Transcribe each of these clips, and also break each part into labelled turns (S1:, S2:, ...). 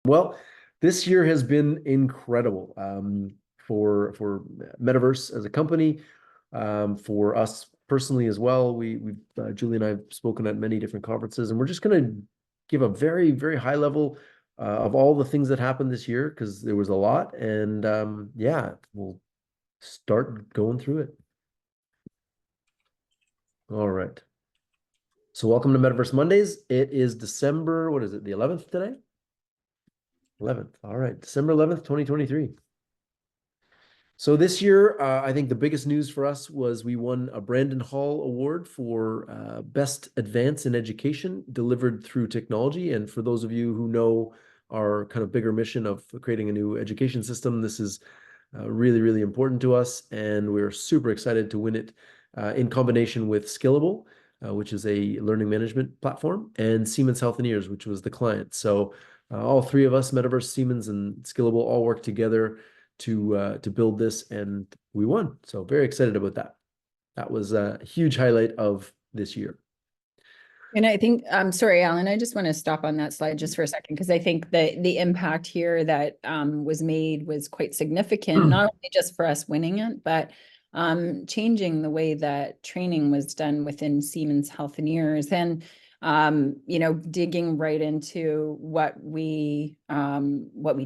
S1: Well, this year has been incredible for Metaverse as a company, for us personally as well. Julie and I have spoken at many different conferences, and we're just going to give a very, very high level of all the things that happened this year because there was a lot. And yeah, we'll start going through it. All right. So welcome to Metaverse Mondays. It is December, what is it, the 11th today? 11th. All right, December 11th, 2023. So this year, I think the biggest news for us was we won a Brandon Hall Award for Best Advance in Education delivered through technology. And for those of you who know our kind of bigger mission of creating a new education system, this is really, really important to us. And we're super excited to win it in combination with Skillable, which is a learning management platform, and Siemens Healthineers, which was the client. So all three of us, Metaverse, Siemens, and Skillable, all worked together to build this, and we won. So very excited about that. That was a huge highlight of this year.
S2: And I think, I'm sorry, Alan, I just want to stop on that slide just for a second, because I think the impact here that was made was quite significant, not only just for us winning it, but changing the way that training was done within Siemens Healthineers. And digging right into what we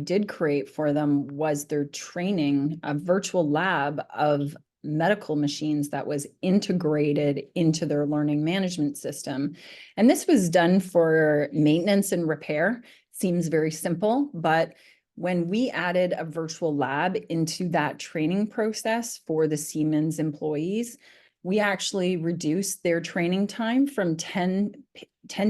S2: did create for them was their training, a virtual lab of medical machines that was integrated into their learning management system. And this was done for maintenance and repair. Seems very simple, but when we added a virtual lab into that training process for the Siemens employees, we actually reduced their training time from 10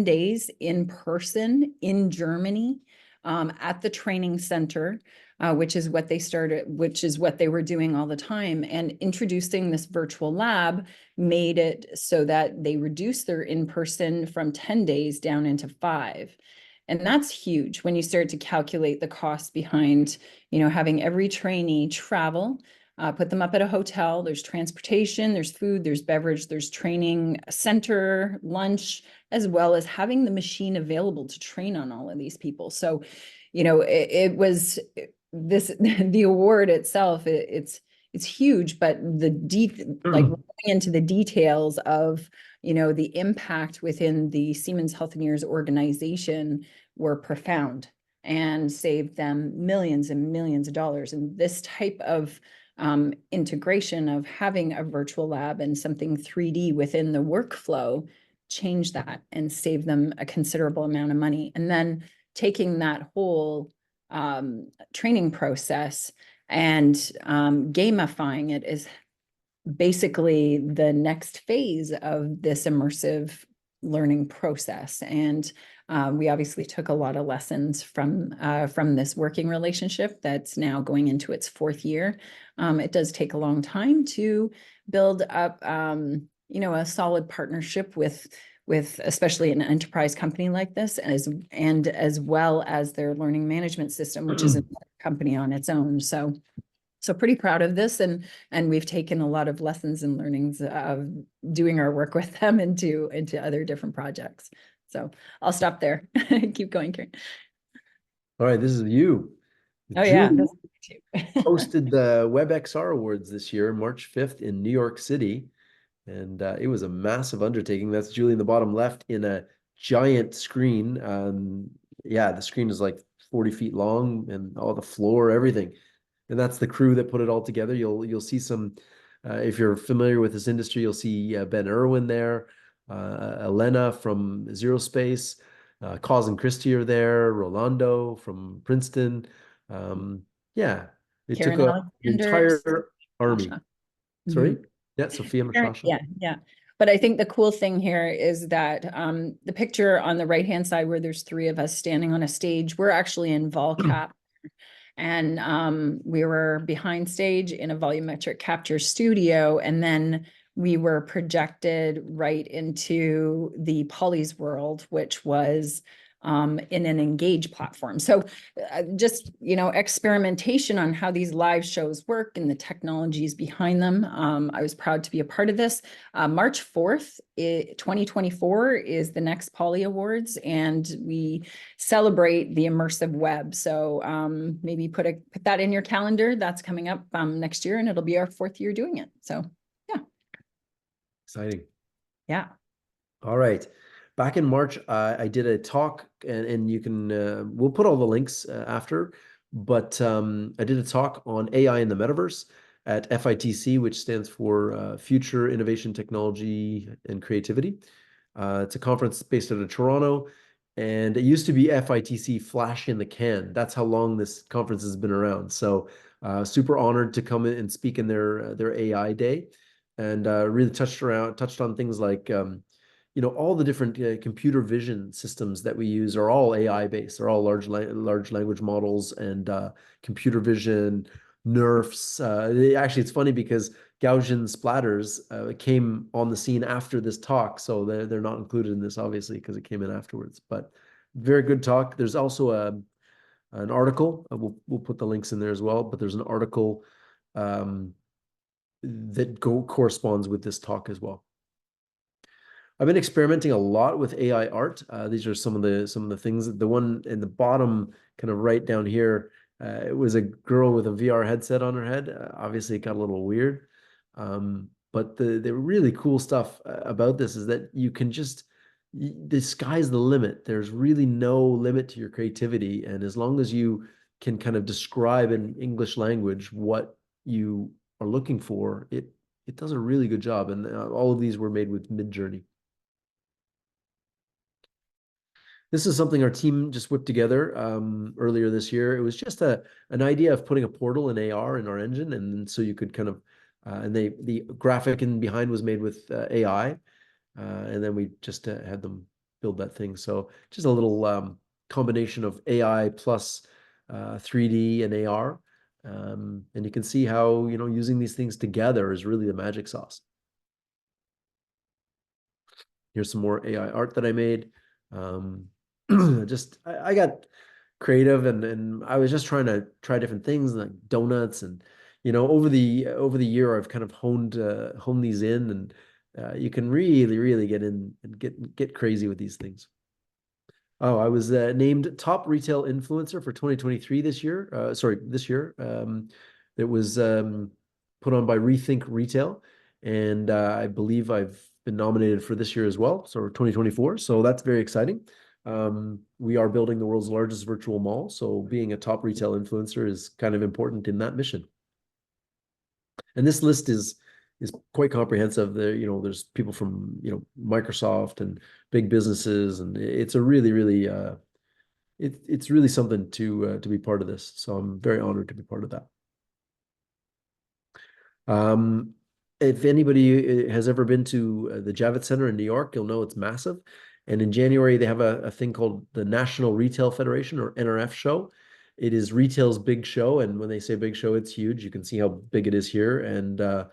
S2: days in person in Germany at the training center, which is what they were doing all the time. And introducing this virtual lab made it so that they reduced their in-person from 10 days down into 5. And that's huge when you start to calculate the costs behind, having every trainee travel, put them up at a hotel. There's transportation, there's food, there's beverage, there's training center, lunch, as well as having the machine available to train on all of these people. So, it was this, the award itself, it's huge, but like going into the details of, the impact within the Siemens Healthineers organization were profound and saved them millions and millions of dollars. And this type of integration of having a virtual lab and something 3D within the workflow changed that and saved them a considerable amount of money. And then taking that whole training process and gamifying it is basically the next phase of this immersive learning process. And we obviously took a lot of lessons from this working relationship that's now going into its 4th year. It does take a long time to build up, a solid partnership with especially an enterprise company like this, and as well as their learning management system, which is a company on its own. So pretty proud of this, and we've taken a lot of lessons and learnings of doing our work with them into other different projects. So I'll stop there. Keep going, Karen.
S1: All right, this is you.
S2: Oh, yeah.
S1: Hosted the WebXR Awards this year, March 5th in New York City. And it was a massive undertaking. That's Julie in the bottom left in a giant screen. Yeah, the screen is like 40 feet long and all the floor, everything. And that's the crew that put it all together. You'll see some, if you're familiar with this industry, you'll see Ben Irwin there, Elena from Zero Space, Cause and Christie are there, Rolando from Princeton. Yeah, it
S2: Karen
S1: took an entire army. Sorry? Yeah, Sophia Mashasha.
S2: Yeah. But I think the cool thing here is that the picture on the right-hand side where there's 3 of us standing on a stage, we're actually in VolCap. And we were behind stage in a volumetric capture studio, and then we were projected right into the Polly's world, which was in an Engage platform. So just, experimentation on how these live shows work and the technologies behind them. I was proud to be a part of this. March 4th, 2024 is the next Poly Awards, and we celebrate the immersive web. So maybe put that in your calendar. That's coming up next year, and it'll be our 4th year doing it. So yeah.
S1: Exciting.
S2: Yeah.
S1: All right. Back in March, I did a talk, and you can, we'll put all the links after, but I did a talk on AI in the metaverse at FITC, which stands for Future Innovation Technology and Creativity. It's a conference based out of Toronto, and it used to be FITC Flash in the Can. That's how long this conference has been around. So super honored to come in and speak in their AI day, and really touched on things like all the different computer vision systems that we use are all AI based. They're all large language models and computer vision, nerfs. Actually, it's funny because Gaussian splatters came on the scene after this talk, so they're not included in this, obviously, because it came in afterwards. But very good talk. There's also an article. We'll put the links in there as well. But there's an article that corresponds with this talk as well. I've been experimenting a lot with AI art. These are some of the things. The one in the bottom, kind of right down here, it was a girl with a VR headset on her head. Obviously, it got a little weird. But the really cool stuff about this is that you can the sky's the limit. There's really no limit to your creativity, and as long as you can kind of describe in English language what you are looking for, it does a really good job. And all of these were made with Midjourney. This is something our team just whipped together earlier this year. It was just an idea of putting a portal in AR in our engine, and so you could kind of and the graphic in behind was made with AI, and then we just had them build that thing. So just a little combination of AI plus 3D and AR, and you can see how using these things together is really the magic sauce. Here's some more AI art that I made. I got creative, and I was just trying to try different things like donuts, and over the year I've kind of honed these in, and you can really get in and get crazy with these things. Oh, I was named top retail influencer for 2023 this year. This year. It was put on by Rethink Retail, and I believe I've been nominated for this year as well, so 2024. So that's very exciting. We are building the world's largest virtual mall, so being a top retail influencer is kind of important in that mission. And this list is quite comprehensive. There's people from Microsoft and big businesses, and it's a really it's really something to be part of this. So I'm very honored to be part of that. If anybody has ever been to the Javits Center in New York, you'll know it's massive. And in January, they have a thing called the National Retail Federation, or NRF show. It is retail's big show. And when they say big show, it's huge. You can see how big it is here. And I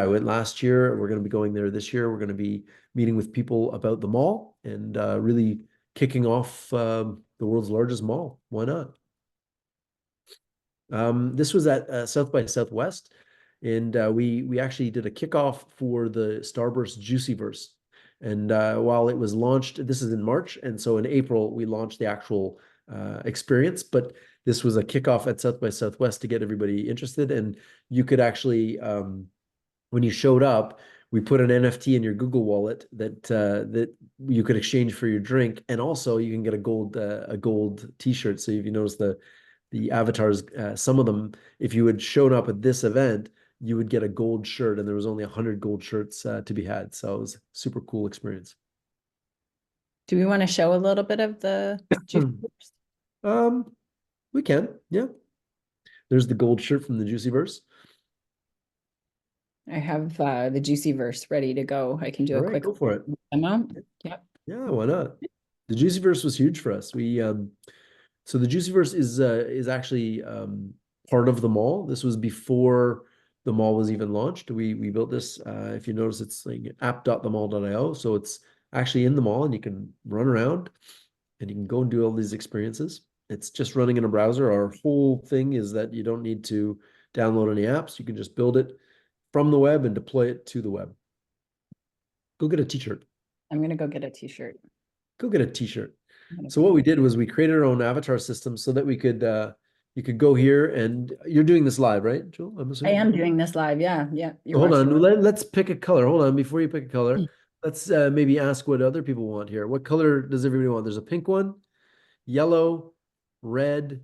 S1: went last year. We're going to be going there this year. We're going to be meeting with people about the mall and really kicking off the world's largest mall. Why not? This was at South by Southwest. And we actually did a kickoff for the Starburst Juicyverse. And while it was launched, this is in March, and so in April we launched the actual experience. But this was a kickoff at South by Southwest to get everybody interested. And you could actually, when you showed up, we put an NFT in your Google Wallet that you could exchange for your drink, and also you can get a gold T-shirt. So if you notice the avatars, some of them, if you had shown up at this event, you would get a gold shirt, and there was only 100 gold shirts to be had. So it was a super cool experience.
S2: Do we want to show a little bit of the Juicyverse?
S1: We can, yeah. There's the gold shirt from the Juicyverse.
S2: I have the Juicyverse ready to go. I can do
S1: All
S2: a
S1: right,
S2: quick
S1: go for it.
S2: demo. Yep.
S1: Yeah, why not? The Juicyverse was huge for us. So the Juicyverse is actually part of the mall. This was before the mall was even launched. We built this. If you notice, it's like app.themall.io. So it's actually in the mall, and you can run around. and you can go and do all these experiences. It's just running in a browser. Our whole thing is that you don't need to download any apps. You can just build it from the web and deploy it to the web. Go get a t-shirt.
S2: I'm going to go get a t-shirt.
S1: Go get a t-shirt. So what we did was we created our own avatar system so that we could you could go here, and you're doing this live, right, Joel? I'm
S2: I
S1: assuming.
S2: am doing this live. Yeah. Yeah.
S1: So hold on. Let's pick a color. Hold on. Before you pick a color, let's maybe ask what other people want here. What color does everybody want? There's a pink one, yellow, red.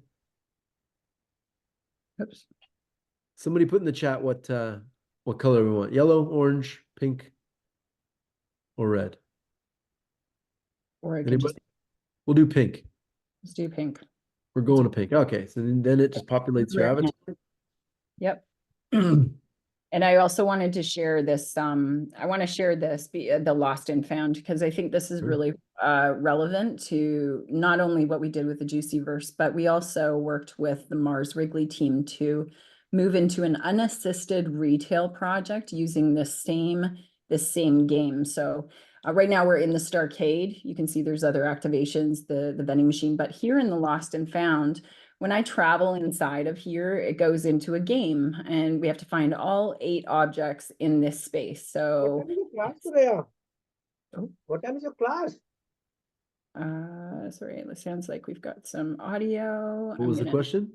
S2: Oops.
S1: Somebody put in the chat what color we want. Yellow, orange, pink, or red.
S2: Or I could
S1: Anybody? We'll do pink.
S2: just do pink.
S1: We're going to pink. Okay. So then it just populates your avatar.
S2: Yep. And I also wanted to share this, I want to share this, the lost and found, because I think this is really relevant to not only what we did with the Juicyverse, but we also worked with the Mars Wrigley team to move into an unassisted retail project using the same game. So right now we're in the Starcade. You can see there's other activations, the vending machine, but here in the Lost and Found, when I travel inside of here, it goes into a game, and we have to find all 8 objects in this space. So
S3: what time is your class today? What time is your class?
S2: sorry, it sounds like we've got some audio.
S1: What was the question?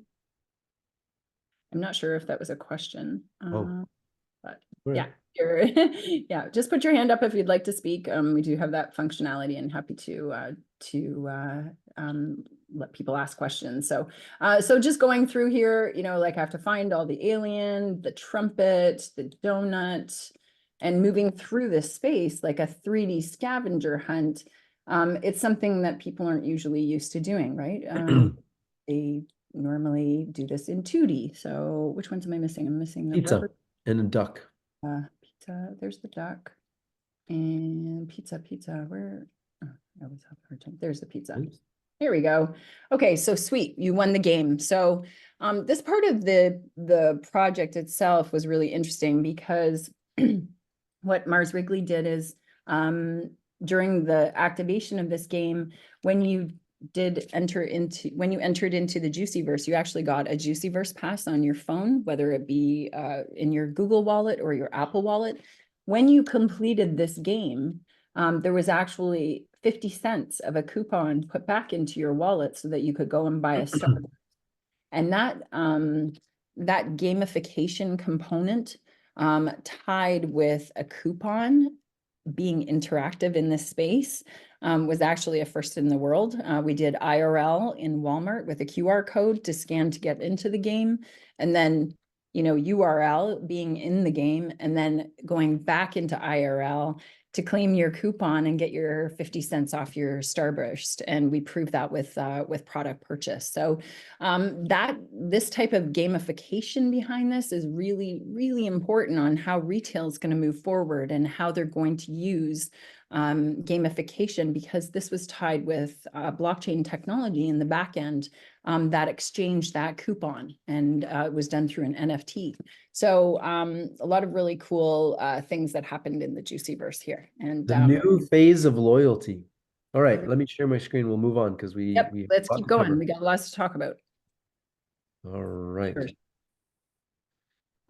S2: I'm not sure if that was a question. But
S1: Right.
S2: yeah, yeah, just put your hand up if you'd like to speak. We do have that functionality, and happy to let people ask questions. So just going through here, like I have to find all the alien, the trumpet, the donut, and moving through this space like a 3D scavenger hunt. It's something that people aren't usually used to doing, right? They normally do this in 2D. So which ones am I missing? I'm missing the
S1: Pizza
S2: rubber.
S1: and a duck.
S2: Pizza, there's the duck. And pizza, where? Oh, I always have a hard time. There's the pizza.
S1: Oops.
S2: Here we go. Okay, so sweet, you won the game. So this part of the project itself was really interesting because what Mars Wrigley did is during the activation of this game, when you entered into the Juicyverse, you actually got a Juicyverse pass on your phone, whether it be in your Google Wallet or your Apple Wallet. When you completed this game, there was actually 50 cents of a coupon put back into your wallet so that you could go and buy a Starbucks. And that gamification component tied with a coupon being interactive in this space was actually a first in the world. We did IRL in Walmart with a QR code to scan to get into the game, and then URL being in the game, and then going back into IRL to claim your coupon and get your 50 cents off your Starburst. And we proved that with product purchase. So this type of gamification behind this is really, really important on how retail is going to move forward and how they're going to use gamification, because this was tied with blockchain technology in the back end that exchanged that coupon, and it was done through an NFT. So a lot of really cool things that happened in the Juicyverse here. And
S1: the new phase of loyalty. All right, let me share my screen. We'll move on because we
S2: let's keep going. We got lots to talk about.
S1: All right.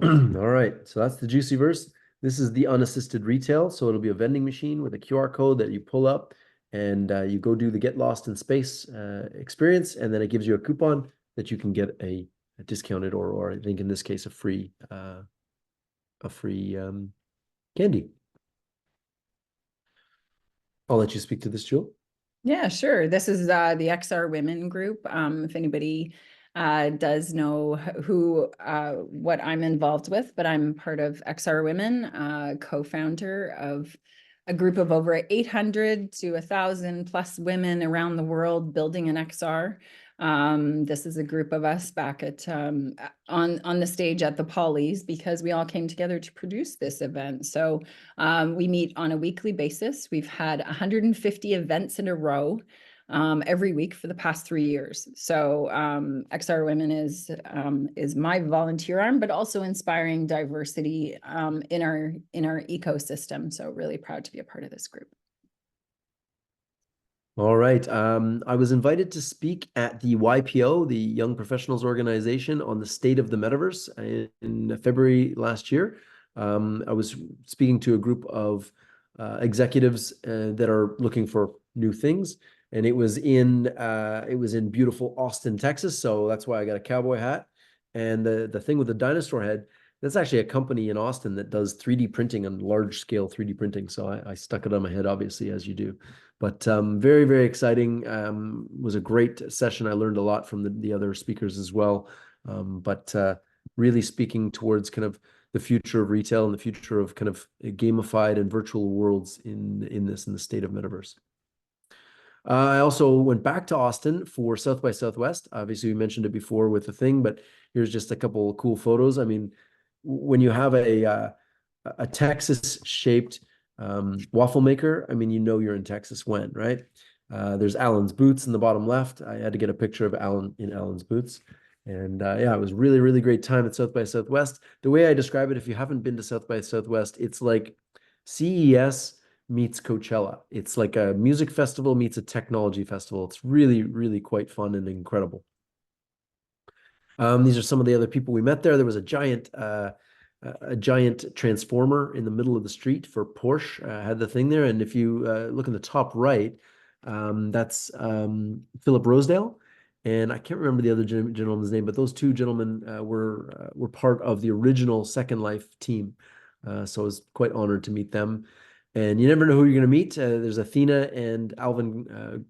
S1: All right, so that's the Juicyverse. This is the unassisted retail. So it'll be a vending machine with a QR code that you pull up, and you go do the Get Lost in Space experience, and then it gives you a coupon that you can get a discounted or I think in this case a free candy. I'll let you speak to this, Jewel.
S2: Yeah, sure. This is the XR Women group. If anybody does know what I'm involved with, but I'm part of XR Women, co-founder of a group of over 800 to 1,000 plus women around the world building an XR. This is a group of us back at on the stage at the Polys, because we all came together to produce this event. So we meet on a weekly basis. We've had 150 events in a row every week for the past 3 years. So XR Women is my volunteer arm, but also inspiring diversity in our ecosystem. So really proud to be a part of this group.
S1: All right. I was invited to speak at the YPO, the Young Professionals Organization, on the state of the metaverse in February last year. I was speaking to a group of executives that are looking for new things, and it was in beautiful Austin, Texas. So that's why I got a cowboy hat. And the thing with the dinosaur head, that's actually a company in Austin that does 3D printing and large scale 3D printing. So I stuck it on my head, obviously, as you do. But very, very exciting. Was a great session. I learned a lot from the other speakers as well. But really speaking towards kind of the future of retail and the future of kind of gamified and virtual worlds in the state of metaverse. I also went back to Austin for South by Southwest. Obviously, we mentioned it before with the thing, but here's just a couple of cool photos. I mean, when you have a Texas shaped waffle maker, I mean, you know you're in Texas when, right? There's Alan's boots in the bottom left. I had to get a picture of Alan in Alan's boots. And yeah, it was really, really great time at South by Southwest. The way I describe it, if you haven't been to South by Southwest, it's like CES meets Coachella. It's like a music festival meets a technology festival. It's really, really quite fun and incredible. These are some of the other people we met there. There was a giant transformer in the middle of the street for Porsche. Had the thing there, and if you look in the top right, that's Philip Rosedale, and I can't remember the other gentleman's name, but those two gentlemen were part of the original Second Life team. So I was quite honored to meet them. And you never know who you're going to meet. There's Athena and Alvin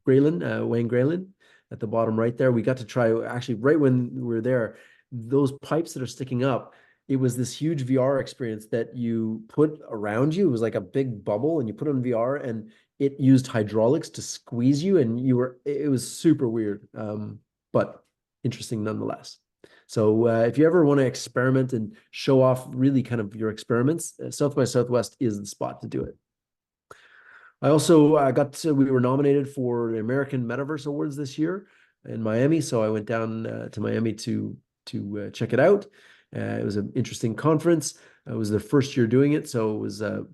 S1: Wayne Graylin at the bottom right there. We got to try, actually, right when we were there, those pipes that are sticking up, it was this huge VR experience that you put around you. It was like a big bubble, and you put it on VR, and it used hydraulics to squeeze you, and it was super weird, but interesting nonetheless. So if you ever want to experiment and show off really kind of your experiments, South by Southwest is the spot to do it. I also we were nominated for the American Metaverse Awards this year in Miami. So I went down to Miami to check it out. It was an interesting conference. It was their first year doing it, so it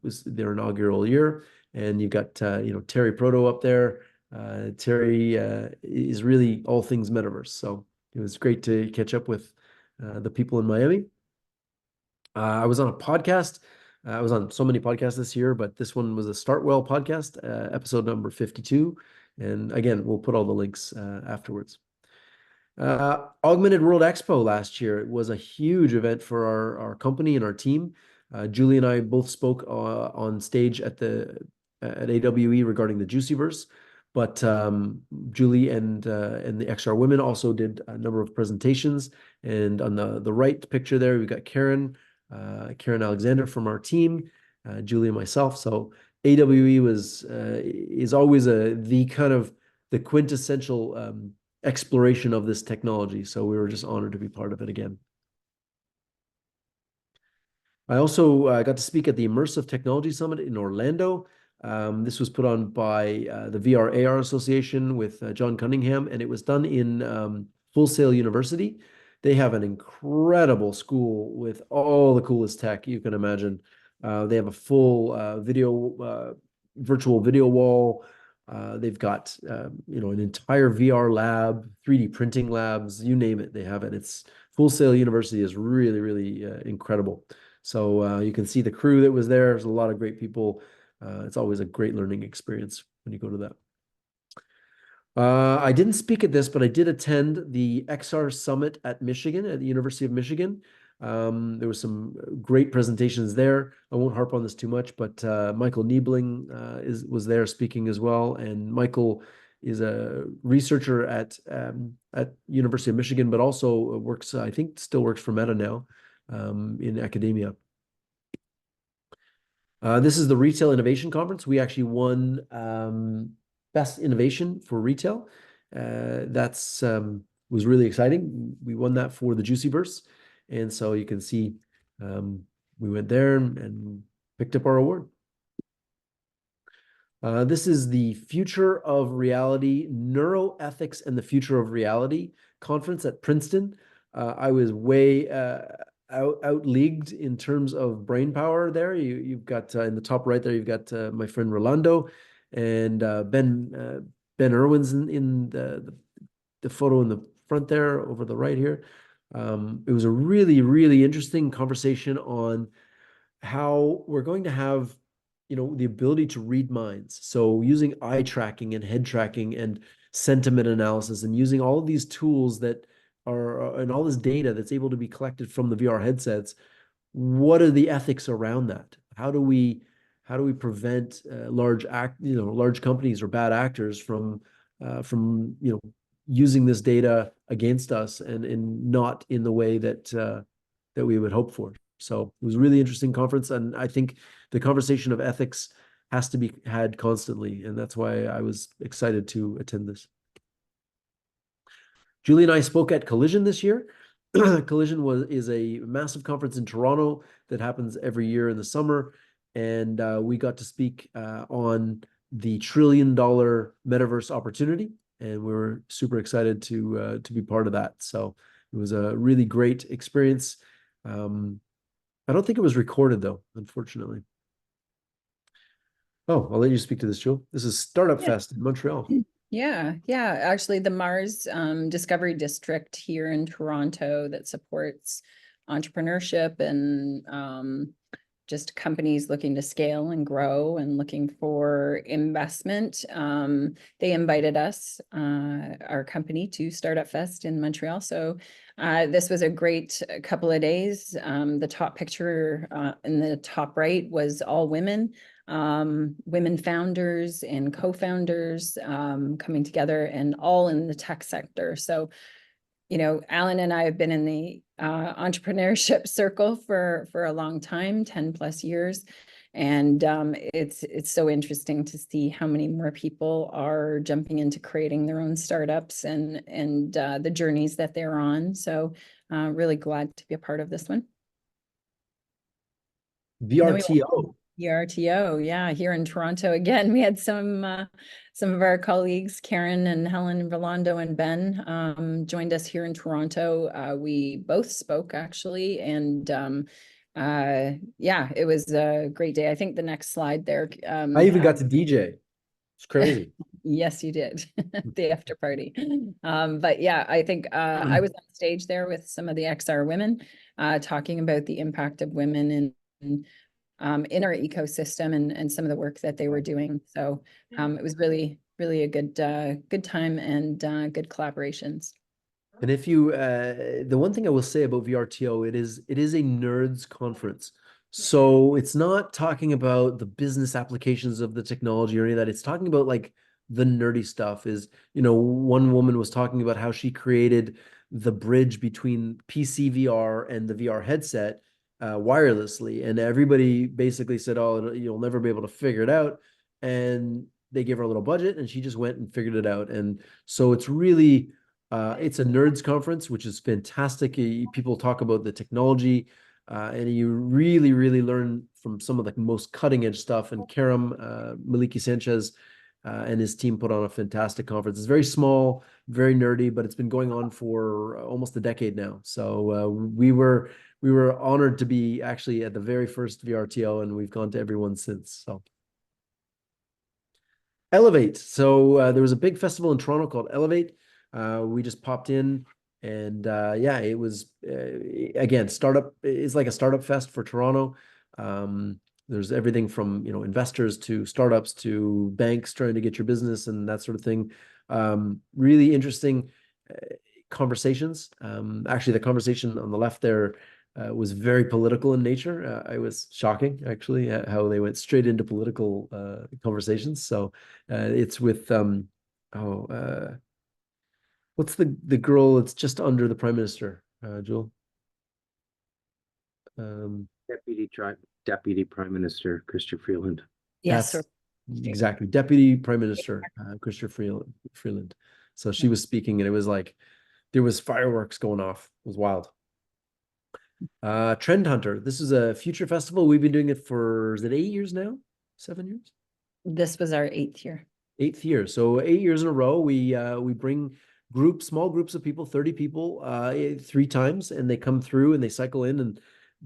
S1: was their inaugural year. And you got Terry Proto up there. Terry is really all things metaverse. So it was great to catch up with the people in Miami. I was on a podcast. I was on so many podcasts this year, but this one was a Start Well podcast, episode number 52. And again, we'll put all the links afterwards. Augmented World Expo last year, it was a huge event for our company and our team. Julie and I both spoke on stage at AWE regarding the Juicyverse, but Julie and the XR women also did a number of presentations. And on the right picture there, we've got Karen Alexander from our team, Julie and myself. So AWE is always the kind of the quintessential exploration of this technology. So we were just honored to be part of it again. I also got to speak at the Immersive Technology Summit in Orlando. This was put on by the VR AR Association with John Cunningham, and it was done in Full Sail University. They have an incredible school with all the coolest tech you can imagine. They have a full virtual video wall. They've got an entire VR lab, 3D printing labs, you name it, they have it. It's Full Sail University is really, really incredible. So you can see the crew that was there. There's a lot of great people. It's always a great learning experience when you go to that. I didn't speak at this, but I did attend the XR Summit at Michigan, at the University of Michigan. There were some great presentations there. I won't harp on this too much, but Michael Niebling was there speaking as well. And Michael is a researcher at University of Michigan, but also works, I think, still works for Meta now in academia. This is the Retail Innovation Conference. We actually won Best Innovation for Retail. That's was really exciting. We won that for the Juicyverse. And so you can see we went there and picked up our award. This is the Future of Reality, Neuroethics and the Future of Reality conference at Princeton. I was way out-leagued in terms of brain power there. You've got in the top right there, you've got my friend Rolando, and Ben Irwin's in the photo in the front there over the right here. It was a really, really interesting conversation on how we're going to have, the ability to read minds. So using eye tracking and head tracking and sentiment analysis and using all of these tools that are and all this data that's able to be collected from the VR headsets. What are the ethics around that? How do we prevent large companies or bad actors from using this data against us and not in the way that we would hope for. So it was a really interesting conference, and I think the conversation of ethics has to be had constantly, and that's why I was excited to attend this. Julie and I spoke at Collision this year. Collision is a massive conference in Toronto that happens every year in the summer, and we got to speak on the $1 trillion metaverse opportunity, and we were super excited to be part of that. So it was a really great experience. I don't think it was recorded though, unfortunately. Oh, I'll let you speak to this, Jewel. This is Startup Fest in Montreal.
S2: Yeah. Actually, the Mars Discovery District here in Toronto that supports entrepreneurship and just companies looking to scale and grow and looking for investment. They invited us, our company, to Startup Fest in Montreal. So this was a great couple of days. The top picture in the top right was all women. Women founders and co-founders coming together, and all in the tech sector. So, Alan and I have been in the entrepreneurship circle for a long time, 10 plus years. And it's so interesting to see how many more people are jumping into creating their own startups and the journeys that they're on. So really glad to be a part of this one.
S1: VRTO.
S2: VRTO, yeah, here in Toronto again. We had some of our colleagues, Karen and Helen and Rolando and Ben, joined us here in Toronto. We both spoke actually, and yeah, it was a great day. I think the next slide there.
S1: I even got to DJ. It's crazy.
S2: Yes, you did. The after party. But yeah, I think I was on stage there with some of the XR women, talking about the impact of women in our ecosystem and some of the work that they were doing. So it was really, really a good time and good collaborations.
S1: And if you, the one thing I will say about VRTO, it is a nerds conference. So it's not talking about the business applications of the technology or any of that. It's talking about like the nerdy stuff. One woman was talking about how she created the bridge between PC VR and the VR headset wirelessly, and everybody basically said, "Oh, you'll never be able to figure it out." And they gave her a little budget, and she just went and figured it out. And so it's really, it's a nerds conference, which is fantastic. People talk about the technology, and you really, really learn from some of the most cutting edge stuff. And Karam Maliki Sanchez and his team put on a fantastic conference. It's very small, very nerdy, but it's been going on for almost a decade now. So we were honored to be actually at the very first VRTO, and we've gone to everyone since. So Elevate. So there was a big festival in Toronto called Elevate. We just popped in, and yeah, it was again, startup is like a startup fest for Toronto. There's everything from investors to startups to banks trying to get your business and that sort of thing. Really interesting conversations. Actually, the conversation on the left there was very political in nature. It was shocking, actually, how they went straight into political conversations. So it's with what's the girl that's just under the Prime Minister, Jewel?
S4: Deputy Prime Minister Chrystia Freeland.
S2: Yes,
S1: That's exactly. Deputy Prime Minister Chrystia Freeland. So she was speaking, and it was like there was fireworks going off. It was wild. Trend Hunter. This is a future festival. We've been doing it for, is it 8 years now? 7 years?
S2: This was our 8th year.
S1: 8th year. So 8 years in a row, we bring small groups of people, 30 people, 3 times, and they come through and they cycle in. And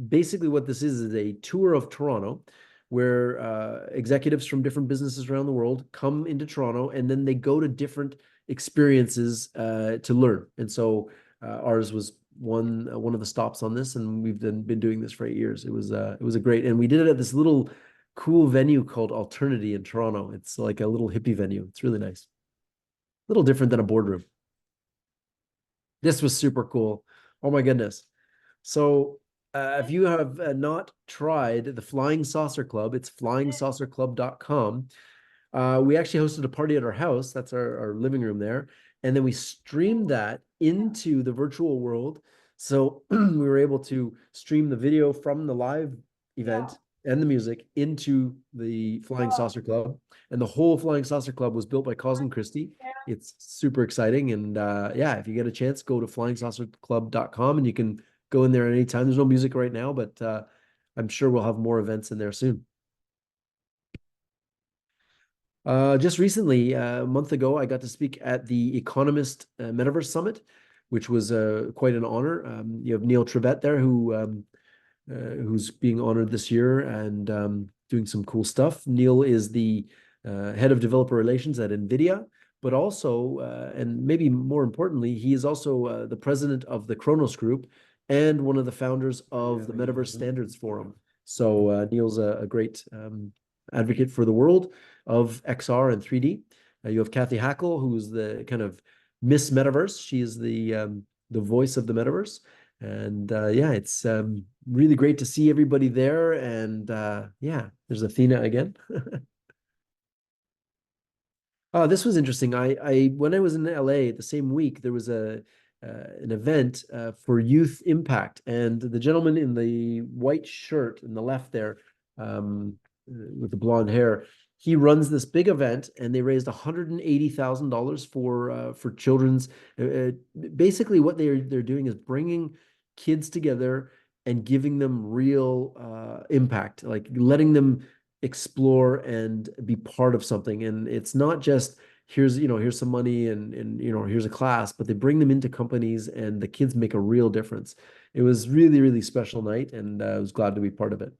S1: basically what this is a tour of Toronto where executives from different businesses around the world come into Toronto, and then they go to different experiences to learn. And so ours was one of the stops on this, and we've been doing this for 8 years. It was a great, and we did it at this little cool venue called Alternity in Toronto. It's like a little hippie venue. It's really nice. A little different than a boardroom. This was super cool. Oh my goodness. So if you have not tried the Flying Saucer Club, it's flyingsaucerclub.com. We actually hosted a party at our house. That's our living room there. And then we streamed that into the virtual world. So we were able to stream the video from the live event and the music into the Flying Saucer Club. And the whole Flying Saucer Club was built by Cosmin Christie. It's super exciting. And yeah, if you get a chance, go to flyingsaucerclub.com and you can go in there at any time. There's no music right now, but I'm sure we'll have more events in there soon. Just recently, a month ago, I got to speak at the Economist Metaverse Summit, which was quite an honor. You have Neil Trevett there, who's being honored this year and doing some cool stuff. Neil is the head of developer relations at NVIDIA, but also, and maybe more importantly, he is also the president of the Kronos Group and one of the founders of the Metaverse Standards Forum. So Neil's a great advocate for the world of XR and 3D. You have Kathy Hackle, who's the kind of Miss Metaverse. She is the voice of the Metaverse. And yeah, it's really great to see everybody there. And yeah, there's Athena again. This was interesting. I when I was in LA the same week, there was an event for youth impact, and the gentleman in the white shirt in the left there, with the blonde hair, he runs this big event, and they raised $180,000 for children's. Basically, what they're doing is bringing kids together and giving them real impact, like letting them explore and be part of something. And it's not just here's some money and here's a class, but they bring them into companies and the kids make a real difference. It was really, really special night, and I was glad to be part of it.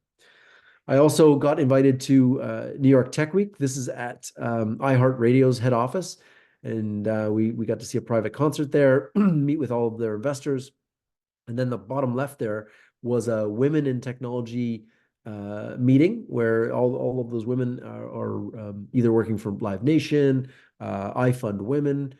S1: I also got invited to New York Tech Week. This is at iHeartRadio's head office, and we got to see a private concert there, meet with all of their investors. And then the bottom left there was a Women in Technology meeting where all of those women are either working for Live Nation, I Fund Women,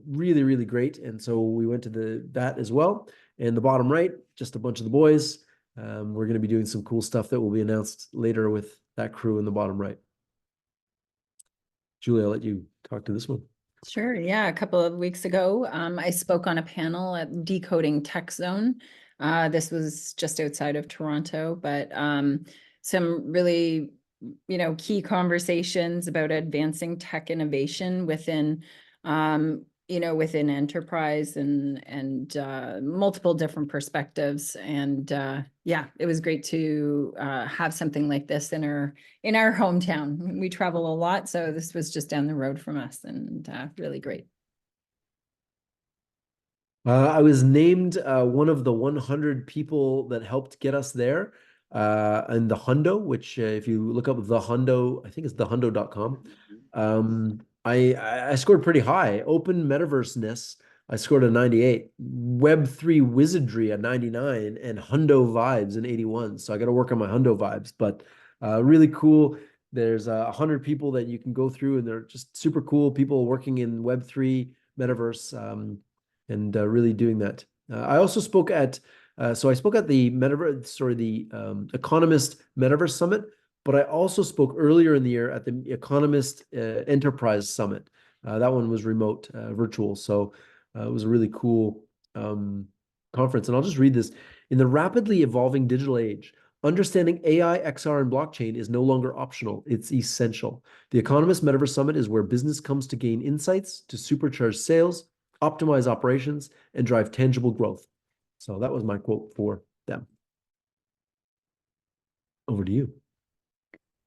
S1: really, really great. And so we went to that as well. And the bottom right, just a bunch of the boys. We're going to be doing some cool stuff that will be announced later with that crew in the bottom right. Julie, I'll let you talk to this one.
S2: Sure. Yeah. A couple of weeks ago, I spoke on a panel at Decoding Tech Zone. This was just outside of Toronto, but some really, key conversations about advancing tech innovation within, within enterprise and multiple different perspectives. And yeah, it was great to have something like this in our hometown. We travel a lot, so this was just down the road from us, and really great.
S1: I was named one of the 100 people that helped get us there in the Hundo, which if you look up the Hundo, I think it's thehundo.com. I scored pretty high. Open Metaverse-ness, I scored a 98. Web3 Wizardry a 99, and Hundo Vibes an 81. So I got to work on my Hundo vibes, but really cool. There's 100 people that you can go through, and they're just super cool people working in Web3 Metaverse. And really doing that. I also spoke at, so I spoke at the Economist Metaverse Summit, but I also spoke earlier in the year at the Economist Enterprise Summit. That one was remote, virtual. So it was a really cool conference. And I'll just read this. In the rapidly evolving digital age, understanding AI, XR, and blockchain is no longer optional. It's essential. The Economist Metaverse Summit is where business comes to gain insights, to supercharge sales, optimize operations, and drive tangible growth. So that was my quote for them. Over to you.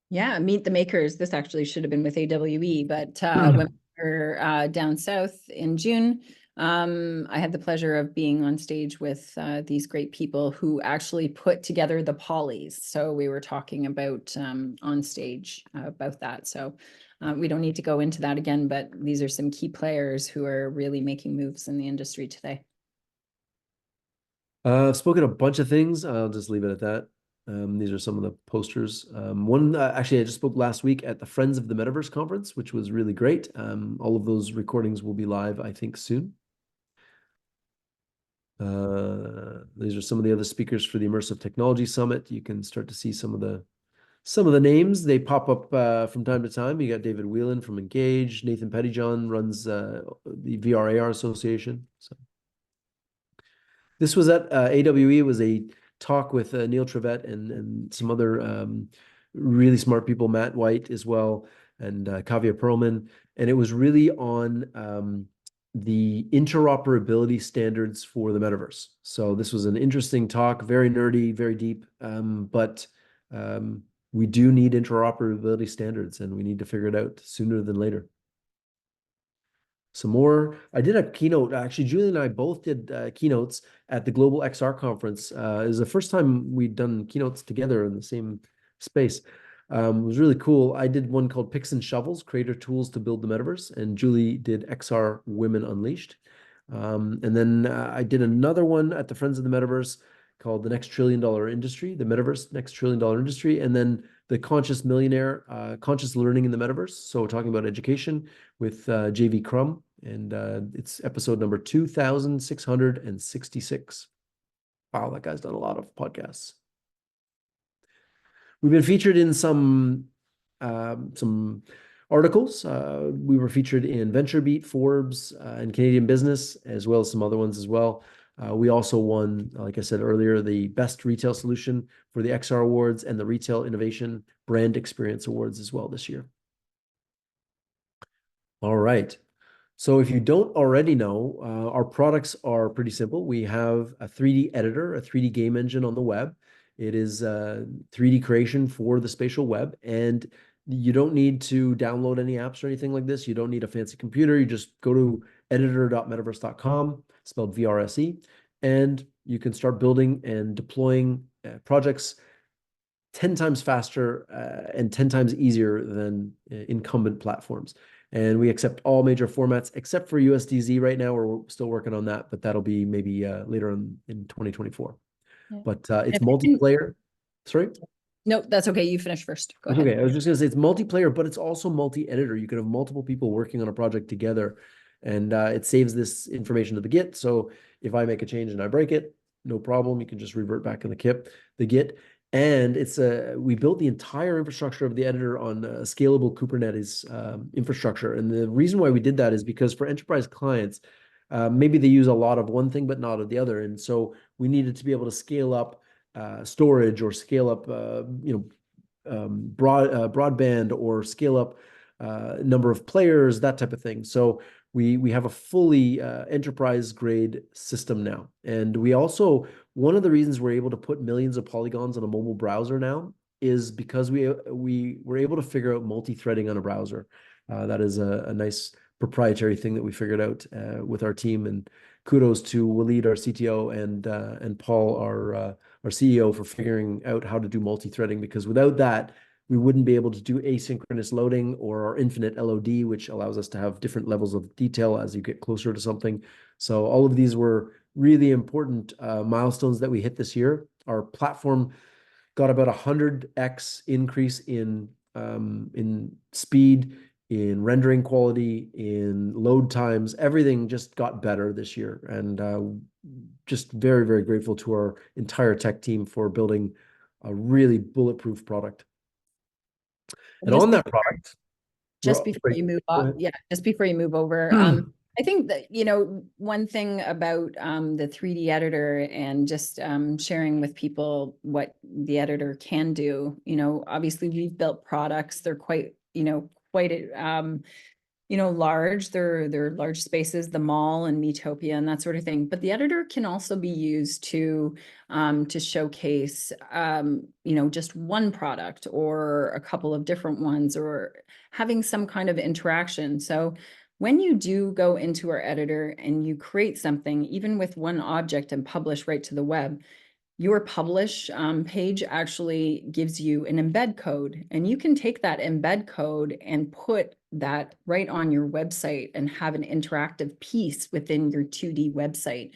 S2: Yeah, Meet the Makers. This actually should have been with AWE, but when we were down south in June, I had the pleasure of being on stage with these great people who actually put together the polys. So we were talking about on stage about that. So we don't need to go into that again, but these are some key players who are really making moves in the industry today.
S1: I've spoken a bunch of things. I'll just leave it at that. These are some of the posters. One, actually, I just spoke last week at the Friends of the Metaverse conference, which was really great. All of those recordings will be live, I think, soon. These are some of the other speakers for the Immersive Technology Summit. You can start to see some of the names. They pop up from time to time. You got David Whelan from Engage. Nathan Pettyjohn runs the VR AR Association. So this was at AWE. It was a talk with Neil Trevett and some other really smart people, Matt White as well, and Kavya Perlman. And it was really on the interoperability standards for the metaverse. So this was an interesting talk, very nerdy, very deep, but we do need interoperability standards, and we need to figure it out sooner than later. Some more. I did a keynote. Actually, Julie and I both did keynotes at the Global XR conference. It was the first time we'd done keynotes together in the same space. It was really cool. I did one called Picks and Shovels, Creator Tools to Build the Metaverse, and Julie did XR Women Unleashed. And then I did another one at the Friends of the Metaverse called The Next Trillion Dollar Industry, the Metaverse Next Trillion Dollar Industry, and then the Conscious Millionaire, Conscious Learning in the Metaverse. So talking about education with JV Crum, and it's episode number 2666. Wow, that guy's done a lot of podcasts. We've been featured in some articles. We were featured in VentureBeat, Forbes, and Canadian Business, as well as some other ones as well. We also won, like I said earlier, the Best Retail Solution for the XR Awards and the Retail Innovation Brand Experience Awards as well this year. All right. So if you don't already know, our products are pretty simple. We have a 3D editor, a 3D game engine on the web. It is 3D creation for the spatial web, and you don't need to download any apps or anything like this. You don't need a fancy computer. You just go to editor.metaverse.com, spelled VRSE, and you can start building and deploying projects 10 times faster and 10 times easier than incumbent platforms. And we accept all major formats except for USDZ right now. We're still working on that, but that'll be maybe later in 2024. Yeah. But it's multiplayer. Sorry?
S2: No, that's okay. You finish first. Go ahead.
S1: Okay, I was just going to say it's multiplayer, but it's also multi-editor. You could have multiple people working on a project together, and it saves this information to the Git. So if I make a change and I break it, no problem. You can just revert back in the Git. And it's we built the entire infrastructure of the editor on a scalable Kubernetes infrastructure. And the reason why we did that is because for enterprise clients, maybe they use a lot of one thing, but not of the other. And so we needed to be able to scale up storage or scale up, broadband or scale up number of players, that type of thing. So we have a fully enterprise grade system now. And we also, one of the reasons we're able to put millions of polygons on a mobile browser now is because we were able to figure out multi-threading on a browser. That is a nice proprietary thing that we figured out with our team. And kudos to Waleed, our CTO, and Paul, our CEO, for figuring out how to do multi-threading, because without that, we wouldn't be able to do asynchronous loading or our infinite LOD, which allows us to have different levels of detail as you get closer to something. So all of these were really important milestones that we hit this year. Our platform got about 100x increase in speed, in rendering quality, in load times. Everything just got better this year, and just very, very grateful to our entire tech team for building a really bulletproof product. And on that product,
S2: just before you move on, just before you move over, I think that, one thing about the 3D editor and just sharing with people what the editor can do, obviously we've built products. They're quite large. They're large spaces, the mall and Metopia and that sort of thing. But the editor can also be used to showcase, just one product or a couple of different ones, or having some kind of interaction. So when you do go into our editor and you create something, even with one object and publish right to the web, your publish page actually gives you an embed code, and you can take that embed code and put that right on your website and have an interactive piece within your 2D website.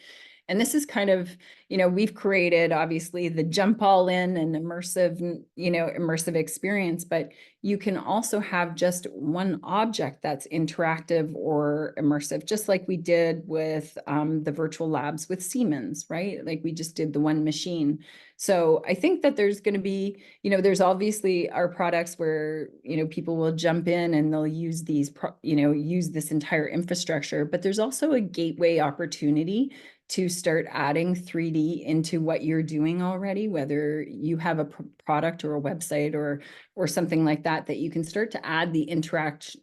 S2: And this is kind of, we've created obviously the jump all in and immersive experience, but you can also have just one object that's interactive or immersive, just like we did with the virtual labs with Siemens, right? Like we just did the one machine. So I think that there's going to be, there's obviously our products where, people will jump in and they'll use these, use this entire infrastructure, but there's also a gateway opportunity to start adding 3D into what you're doing already, whether you have a product or a website or something like that, that you can start to add the interaction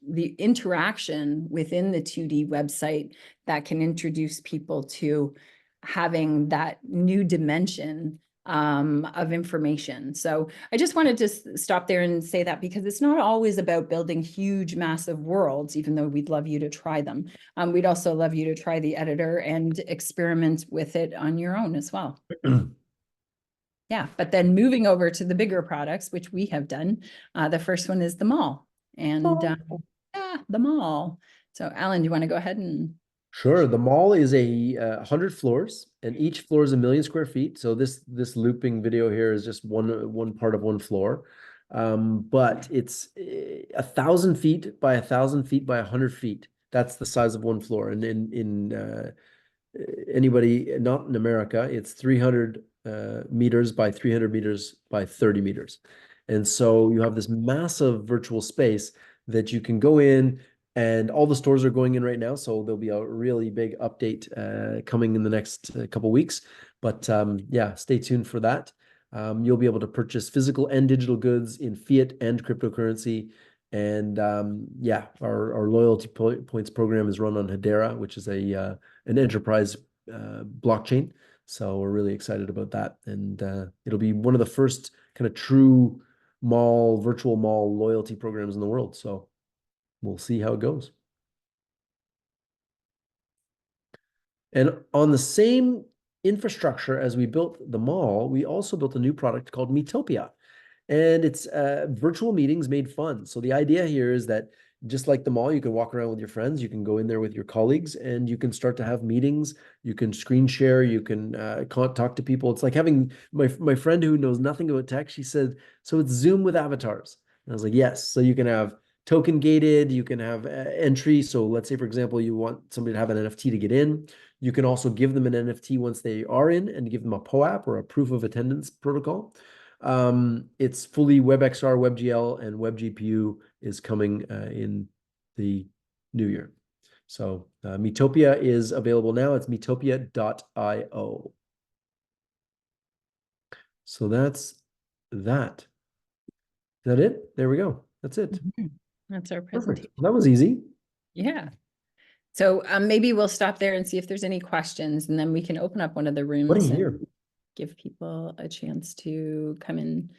S2: within the 2D website that can introduce people to having that new dimension of information. So I just wanted to stop there and say that, because it's not always about building huge, massive worlds, even though we'd love you to try them. We'd also love you to try the editor and experiment with it on your own as well. Yeah, but then moving over to the bigger products, which we have done, the first one is the mall. And the mall. So Alan, do you want to go ahead and...
S1: Sure. The mall is 100 floors, and each floor is 1 million square feet. So this looping video here is just one part of one floor. But it's 1,000 feet by 1,000 feet by 100 feet. That's the size of one floor. And in anybody not in America, it's 300 meters by 300 meters by 30 meters. And so you have this massive virtual space that you can go in, and all the stores are going in right now. So there'll be a really big update coming in the next couple weeks. But yeah, stay tuned for that. You'll be able to purchase physical and digital goods in fiat and cryptocurrency. And yeah, our loyalty points program is run on Hedera, which is an enterprise blockchain. So we're really excited about that. And it'll be one of the first kind of true virtual mall loyalty programs in the world. So we'll see how it goes. And on the same infrastructure as we built the mall, we also built a new product called METAVRSE. And it's virtual meetings made fun. So the idea here is that just like the mall, you can walk around with your friends, you can go in there with your colleagues, and you can start to have meetings. You can screen share, you can talk to people. It's like having my friend who knows nothing about tech. She said, so it's Zoom with avatars. And I was like, yes. So you can have token gated, you can have entry. So let's say, for example, you want somebody to have an NFT to get in. You can also give them an NFT once they are in, and give them a POAP, or a proof of attendance protocol. It's fully WebXR, WebGL, and WebGPU is coming in the new year. So METAVRSE is available now. It's metopia.io. So that's that. Is that it? There we go. That's it.
S2: That's our
S1: Perfect.
S2: presentation.
S1: That was easy.
S2: Yeah. So maybe we'll stop there and see if there's any questions, and then we can open up one of the rooms
S1: What do you
S2: and
S1: hear?
S2: give people a chance to come in.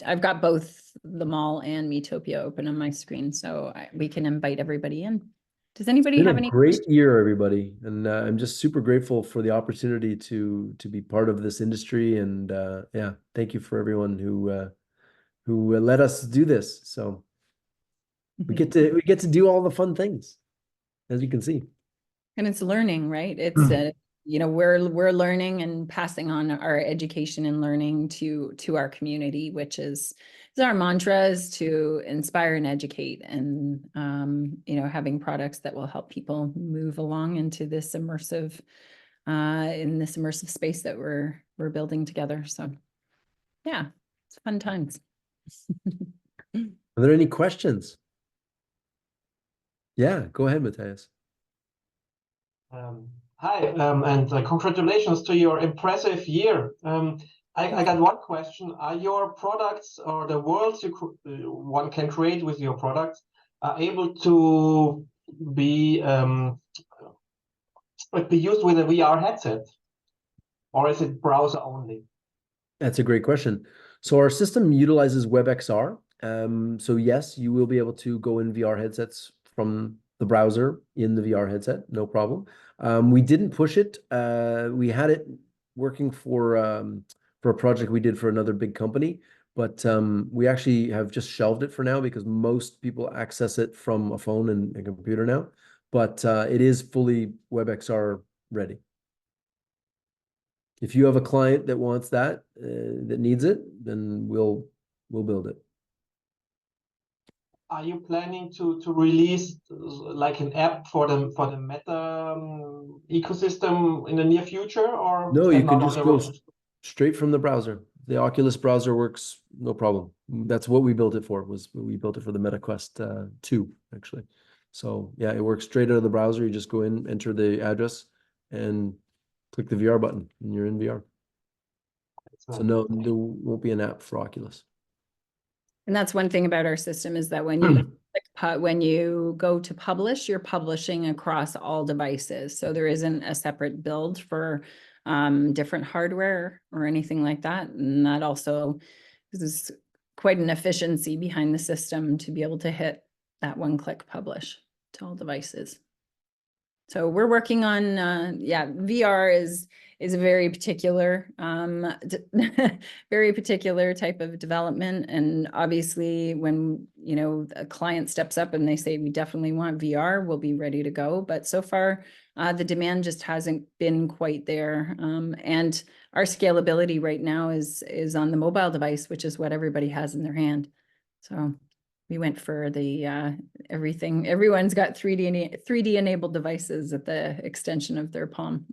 S2: I've got both the mall and METAVRSE open on my screen, so we can invite everybody in. Does anybody
S1: It's
S2: have
S1: been a
S2: any
S1: great
S2: questions?
S1: year, everybody, and I'm just super grateful for the opportunity to be part of this industry. And yeah, thank you for everyone who let us do this. So we get to do all the fun things, as you can see.
S2: And it's learning, right? It's we're learning and passing on our education and learning to our community, which is our mantra, is to inspire and educate, and having products that will help people move along into this immersive space that we're building together. So yeah, it's fun times.
S1: Are there any questions? Yeah, go ahead, Matthias.
S3: Hi, and congratulations to your impressive year. I got one question. Are your products, or the worlds one can create with your products, able to be used with a VR headset, or is it browser only?
S1: That's a great question. So our system utilizes WebXR. So yes, you will be able to go in VR headsets from the browser in the VR headset, no problem. We didn't push it. We had it working for a project we did for another big company, but we actually have just shelved it for now because most people access it from a phone and a computer now. But it is fully WebXR ready. If you have a client that wants that, that needs it, then we'll build it.
S3: Are you planning to release like an app for the Meta ecosystem in the near future, or
S1: No,
S3: is that
S1: you can
S3: not on
S1: just
S3: the
S1: go
S3: road?
S1: straight from the browser. The Oculus browser works, no problem. That's what we built it for, we built it for the MetaQuest 2, actually. So yeah, it works straight out of the browser. You just go in, enter the address, and click the VR button, and you're in VR. So no, there won't be an app for Oculus.
S2: And that's one thing about our system is that when you when you go to publish, you're publishing across all devices. So there isn't a separate build for different hardware or anything like that. And that also is quite an efficiency behind the system to be able to hit that one-click publish to all devices. So we're working on, yeah, VR is a very particular, very particular type of development. And obviously when, you know, a client steps up and they say, we definitely want VR, we'll be ready to go. But so far, the demand just hasn't been quite there. And our scalability right now is on the mobile device, which is what everybody has in their hand. So we went for the everything. Everyone's got 3D enabled devices at the extension of their palm.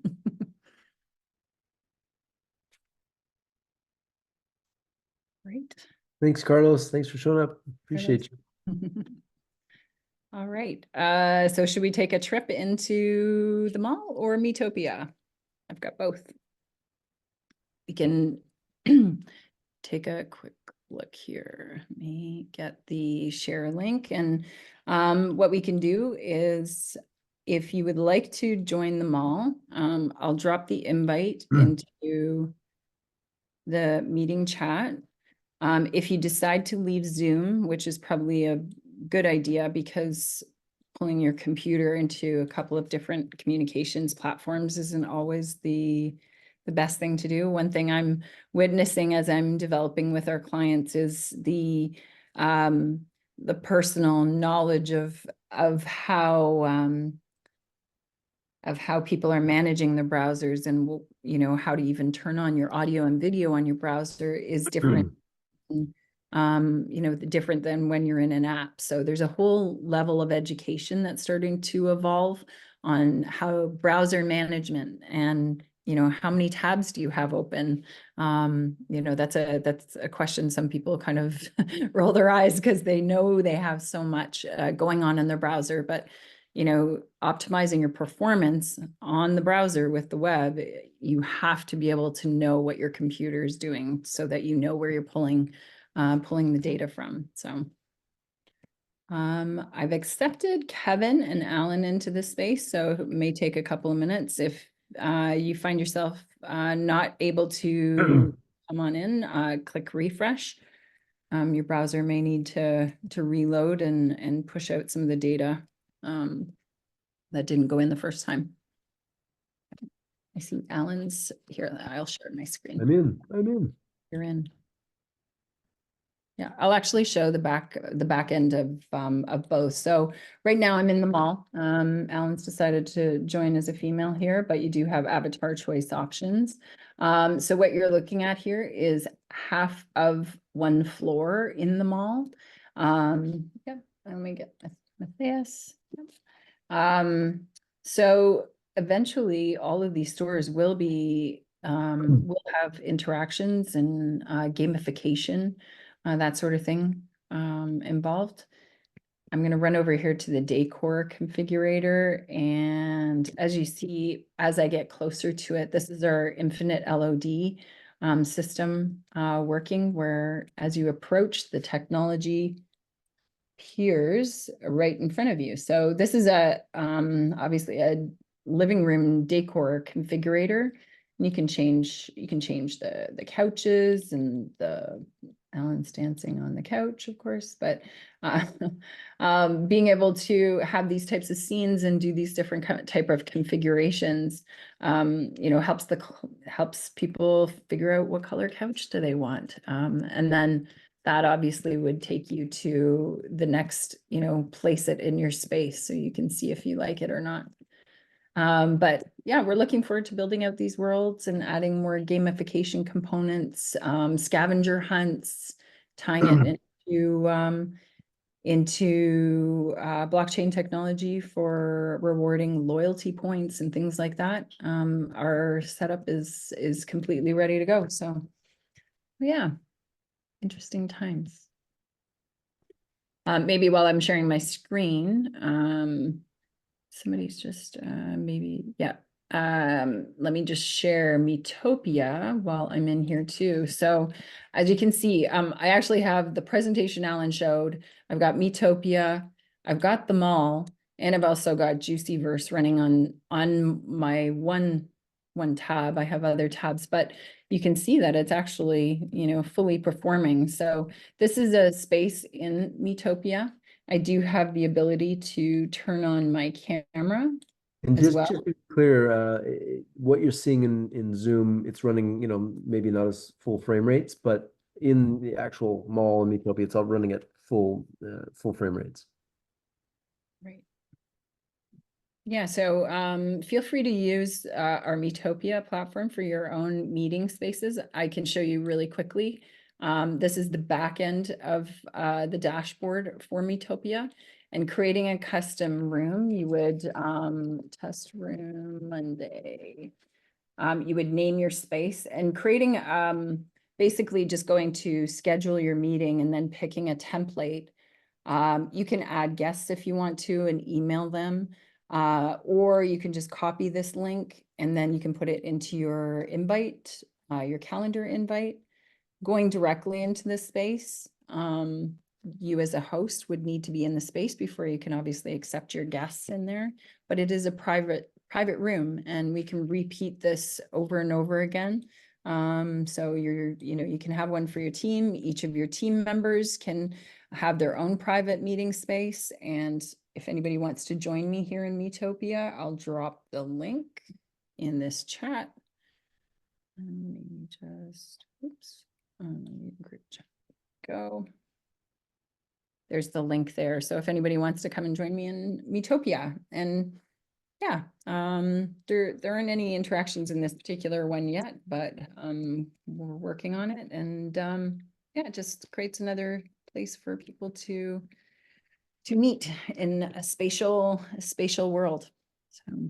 S2: Right.
S1: Thanks, Carlos. Thanks for showing up. Appreciate you.
S2: All right. So should we take a trip into the mall or Metopia? I've got both. We can take a quick look here. Let me get the share link. And what we can do is, if you would like to join the mall, I'll drop the invite into the meeting chat. If you decide to leave Zoom, which is probably a good idea because pulling your computer into a couple of different communications platforms isn't always the best thing to do. One thing I'm witnessing as I'm developing with our clients is the personal knowledge of how people are managing their browsers, and you know, how to even turn on your audio and video on your browser is different. You know, different than when you're in an app. So there's a whole level of education that's starting to evolve on how browser management, and you know, how many tabs do you have open? You know, that's a question some people kind of roll their eyes because they know they have so much going on in their browser. But you know, optimizing your performance on the browser with the web, you have to be able to know what your computer is doing so that you know where you're pulling the data from. So I've accepted Kevin and Alan into this space, so it may take a couple of minutes. If you find yourself not able to come on in, click refresh. Your browser may need to reload and push out some of the data that didn't go in the first time. I see Alan's here. I'll share my screen.
S1: I'm in.
S2: You're in. Yeah, I'll actually show the back end of both. So right now I'm in the mall. Alan's decided to join as a female here, but you do have avatar choice options. So what you're looking at here is half of one floor in the mall. Yeah, let me get Matthias. So eventually all of these stores will be will have interactions and gamification, that sort of thing involved. I'm going to run over here to the decor configurator. And as you see, as I get closer to it, this is our infinite LOD system working, where as you approach, the technology appears right in front of you. So this is obviously a living room decor configurator. And you can change the couches and the Alan's dancing on the couch, of course, but being able to have these types of scenes and do these different type of configurations, you know, helps people figure out what color couch do they want. And then that obviously would take you to the next, you know, place it in your space so you can see if you like it or not. But yeah, we're looking forward to building out these worlds and adding more gamification components, scavenger hunts, tying it into blockchain technology for rewarding loyalty points and things like that. Our setup is completely ready to go. So yeah, interesting times. Maybe while I'm sharing my screen, somebody's just maybe, yeah. Let me just share Metopia while I'm in here too. So as you can see, I actually have the presentation Alan showed. I've got Metopia, I've got the mall, and I've also got Juicyverse running on my one tab. I have other tabs, but you can see that it's actually, you know, fully performing. So this is a space in Metopia. I do have the ability to turn on my camera
S1: And
S2: as
S1: just,
S2: well.
S1: just to be clear, what you're seeing in Zoom, it's running, you know, maybe not as full frame rates, but in the actual mall in Metopia, it's all running at full frame rates.
S2: Right. Yeah, so feel free to use our Metopia platform for your own meeting spaces. I can show you really quickly. This is the back end of the dashboard for Metopia. And creating a custom room, you would test room Monday. You would name your space and creating basically just going to schedule your meeting and then picking a template. You can add guests if you want to and email them. Or you can just copy this link and then you can put it into your invite, your calendar invite. Going directly into this space, you as a host would need to be in the space before you can obviously accept your guests in there, but it is a private room and we can repeat this over and over again. So you can have one for your team. Each of your team members can have their own private meeting space. And if anybody wants to join me here in Metopia, I'll drop the link in this chat. Let me just, oops, group chat, go. There's the link there. So if anybody wants to come and join me in Metopia, and yeah, there aren't any interactions in this particular one yet, but we're working on it, and yeah, it just creates another place for people to meet in a spatial world. So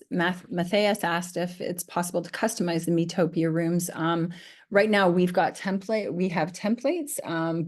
S2: Matthias asked if it's possible to customize the Metopia rooms. Right now we have templates,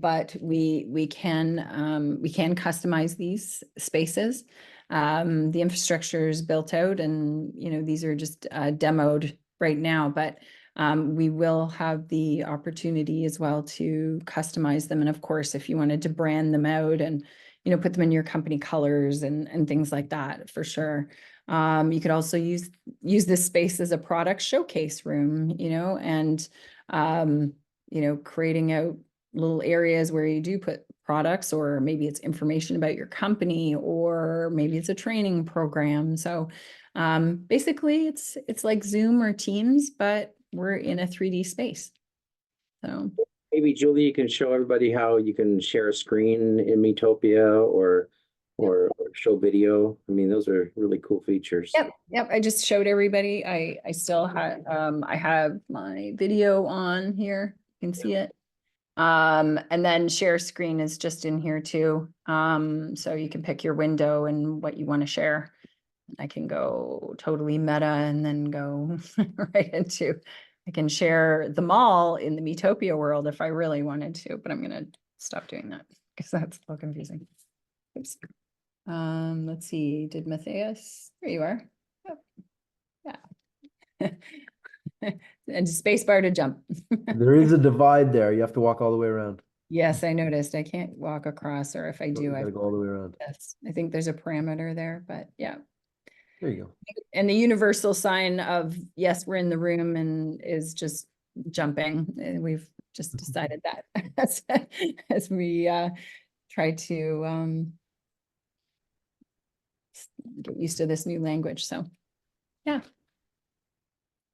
S2: but we can customize these spaces. The infrastructure is built out, and you know, these are just demoed right now, but we will have the opportunity as well to customize them. And of course, if you wanted to brand them out and, you know, put them in your company colors and things like that, for sure. You could also use this space as a product showcase room, you know, and, you know, creating out little areas where you do put products, or maybe it's information about your company, or maybe it's a training program. So basically it's like Zoom or Teams, but we're in a 3D space. So
S4: maybe Julie, you can show everybody how you can share a screen in Metopia or show video. I mean, those are really cool features.
S2: Yep. I just showed everybody. I still have I have my video on here. You can see it. And then share screen is just in here too. So you can pick your window and what you want to share. I can go totally meta and then go right into, I can share the mall in the Metopia world if I really wanted to, but I'm going to stop doing that because that's a little confusing. Oops. Let's see, did Matthias, there you are. Oh, yeah. And space bar to jump.
S1: There is a divide there. You have to walk all the way around.
S2: Yes, I noticed. I can't walk across, or if I do, I
S1: gotta go all the way around.
S2: Yes, I think there's a parameter there, but yeah.
S1: There you go.
S2: And the universal sign of yes, we're in the room, and is just jumping. We've just decided that as we try to get used to this new language. So, yeah.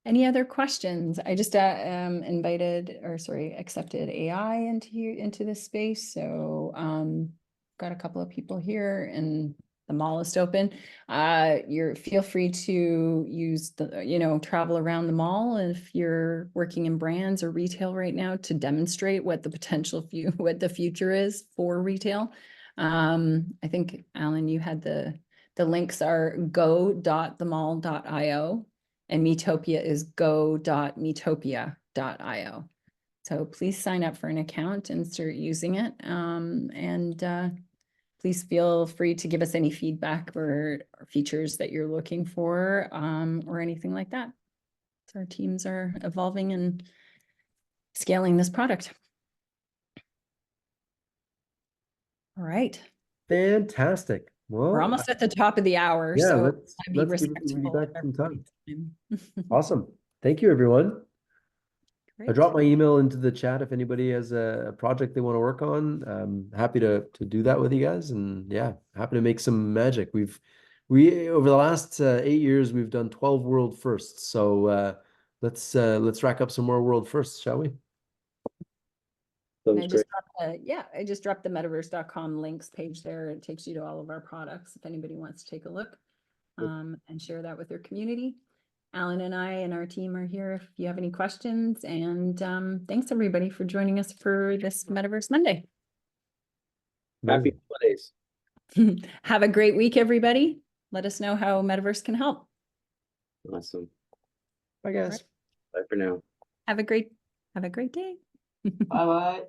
S2: Any other questions? I just accepted AI into this space. So got a couple of people here and the mall is open. Feel free to use the, travel around the mall if you're working in brands or retail right now to demonstrate what the what the future is for retail. I think, Alan, you had the links are go.themall.io. And Metopia is go.metopia.io. So please sign up for an account and start using it. Please feel free to give us any feedback or features that you're looking for or anything like that. So our teams are evolving and scaling this product. All right.
S1: Fantastic. Well,
S2: we're almost at the top of the hour.
S1: Yeah,
S2: So
S1: let's give everybody back some time. Awesome. Thank you, everyone.
S2: Great.
S1: I dropped my email into the chat if anybody has a project they want to work on. I'm happy to do that with you guys, and yeah, happy to make some magic. We over the last 8 years we've done 12 world firsts. So let's rack up some more world firsts, shall we?
S2: I just dropped the metaverse.com links page there. It takes you to all of our products if anybody wants to take a look and share that with their community. Alan and I and our team are here if you have any questions. And thanks everybody for joining us for this Metaverse Monday.
S4: Happy holidays.
S2: Have a great week, everybody. Let us know how Metaverse can help.
S4: Awesome.
S1: Bye, guys.
S4: Bye for now.
S2: Have a great day.
S3: Bye-bye.